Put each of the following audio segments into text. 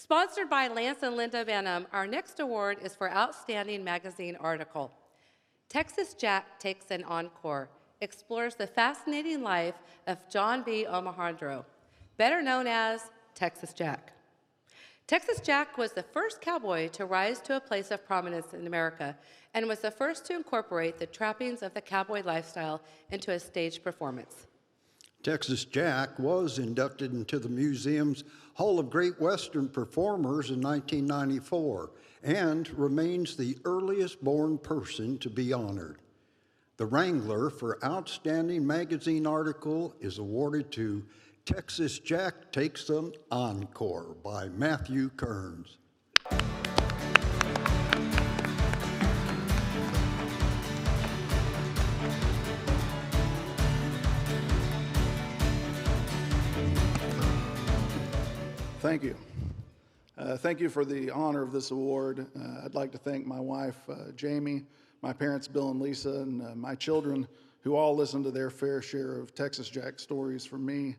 Sponsored by Lance and Linda Benham, our next award is for Outstanding Magazine Article. Texas Jack Takes an Encore explores the fascinating life of John B. Omohundro, better known as Texas Jack. Texas Jack was the first cowboy to rise to a place of prominence in America and was the first to incorporate the trappings of the cowboy lifestyle into a stage performance. Texas Jack was inducted into the museum's Hall of Great Western Performers in 1994 and remains the earliest born person to be honored. The Wrangler for Outstanding Magazine Article is awarded to Texas Jack Takes an Encore by Matthew Kerns. Thank you. Thank you for the honor of this award. I'd like to thank my wife, Jamie, my parents, Bill and Lisa, and my children, who all listen to their fair share of Texas Jack stories from me.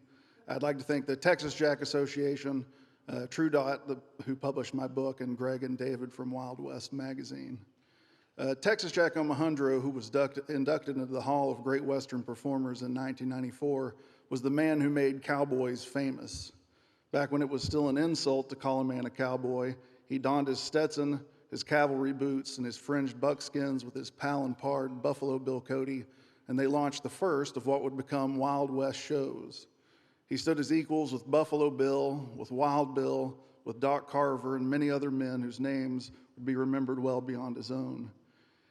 I'd like to thank the Texas Jack Association, True Dot, who published my book, and Greg and David from Wild West magazine. Texas Jack Omohundro, who was inducted into the Hall of Great Western Performers in 1994, was the man who made cowboys famous. Back when it was still an insult to call a man a cowboy, he donned his Stetson, his cavalry boots, and his fringed buckskins with his pal and pard, Buffalo Bill Cody, and they launched the first of what would become Wild West shows. He stood as equals with Buffalo Bill, with Wild Bill, with Doc Carver, and many other men whose names would be remembered well beyond his own.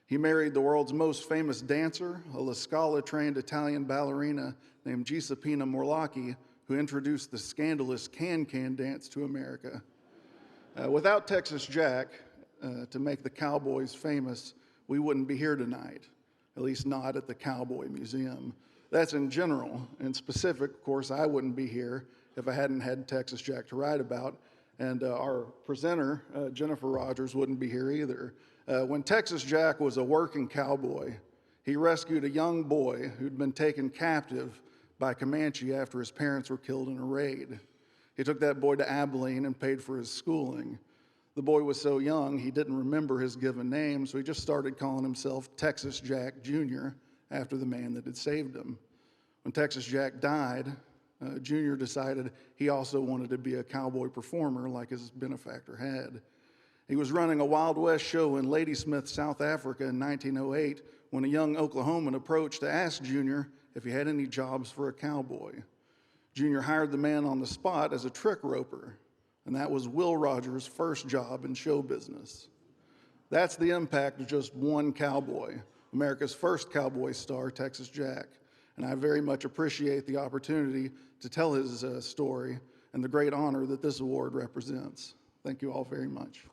He married the world's most famous dancer, a La Scala-trained Italian ballerina named Giuseppina Morlacchi, who introduced the scandalous can-can dance to America. Without Texas Jack, to make the Cowboys famous, we wouldn't be here tonight, at least not at the Cowboy Museum. That's in general. In specific, of course, I wouldn't be here if I hadn't had Texas Jack to write about, and our presenter, Jennifer Rogers, wouldn't be here either. When Texas Jack was a working cowboy, he rescued a young boy who'd been taken captive by Comanche after his parents were killed in a raid. He took that boy to Abilene and paid for his schooling. The boy was so young he didn't remember his given name, so he just started calling himself Texas Jack Jr. after the man that had saved him. When Texas Jack died, Jr. decided he also wanted to be a cowboy performer like his benefactor had. He was running a Wild West show in Ladysmith, South Africa in 1908 when a young Oklahoman approached to ask Jr. if he had any jobs for a cowboy. Jr. hired the man on the spot as a trick roper, and that was Will Rogers' first job in show business. That's the impact of just one cowboy, America's first cowboy star, Texas Jack. And I very much appreciate the opportunity to tell his story and the great honor that this award represents. Thank you all very much.